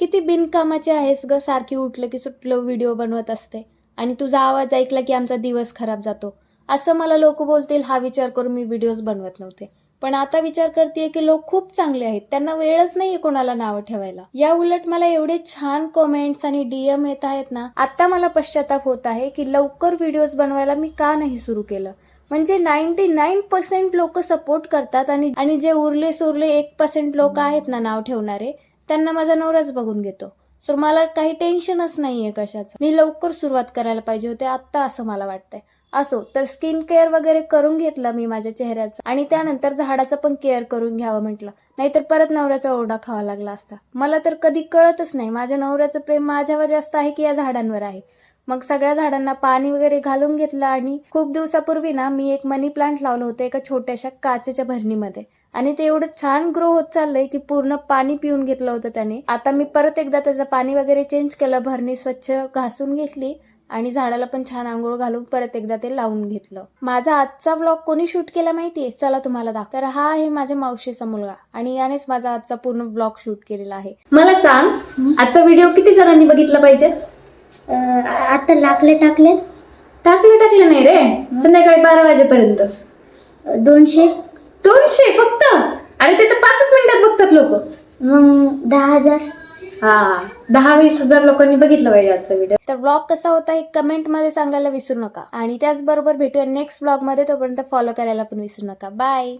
किती बिनकामाची आहेस ग, सारखी उठलं की सुटलं व्हिडिओ बनवत असते आणि तुझा आवाज ऐकला की आमचा दिवस खराब जातो, असं मला लोक बोलतील हा विचार करून मी व्हिडिओज बनवत नव्हते. पण आता विचार करतेय की लोक खूप चांगले आहेत, त्यांना वेळच नाहीये कोणाला नावं ठेवायला. या उलट मला एवढे छान कमेंट्स आणि DM येत आहेत ना, आता मला पश्चाताप होत आहे की लवकर व्हिडिओज बनवायला मी का नाही सुरू केलं. म्हणजे 99% लोक सपोर्ट करतात आणि जे उरले सुरले 1% लोक आहेत ना नाव ठेवणारे, त्यांना माझा नवराच बघून घेतो. सो मला काही टेन्शनच नाहीये कशाचं. मी लवकर सुरुवात करायला पाहिजे होते आता, असं मला वाटतंय. असो तर स्किन केअर वगैरे करून घेतलं मी माझ्या चेहऱ्याचं, आणि त्यानंतर झाडाचं पण केअर करून घ्यावं म्हटलं, नाहीतर परत नवऱ्याचा ओरडा खावा लागला असता. मला तर कधी कळतच नाही माझ्या नवऱ्याचं प्रेम माझ्यावर जास्त आहे की या झाडांवर आहे. मग सगळ्या झाडांना पाणी वगैरे घालून घेतलं, आणि खूप दिवसापूर्वी ना मी एक मनी प्लांट लावलं होतं एका छोट्याशा काचेच्या भरणीमध्ये, आणि ते एवढं छान ग्रो होत चाललंय की पूर्ण पाणी पिऊन घेतलं होतं त्याने. आता मी परत एकदा त्याचं पाणी वगैरे चेंज केलं, भरणी स्वच्छ घासून घेतली आणि झाडाला पण छान आंघोळ घालून परत एकदा ते लावून घेतलं. माझा आजचा व्लॉग कोणी शूट केला माहितीये? चला तुम्हाला दाखव. तर हा आहे माझ्या मावशीचा मुलगा, आणि यानेच माझा आजचा पूर्ण व्लॉग शूट केलेला आहे. मला सांग, आजचा व्हिडिओ किती जणांनी बघितला पाहिजे? आता टाकले नाही रे, संध्याकाळी 12 वाजेपर्यंत 200 फक्त. अरे ते तर 5 मिनिटात बघतात लोक. मग 10,000. हा, 10-20 हजार लोकांनी बघितलं पाहिजे आजचा व्हिडिओ. तर व्लॉग कसा होता हे कमेंट मध्ये सांगायला विसरू नका, आणि त्याचबरोबर भेटूया नेक्स्ट व्लॉग मध्ये. तोपर्यंत फॉलो करायला पण विसरू नका. बाय.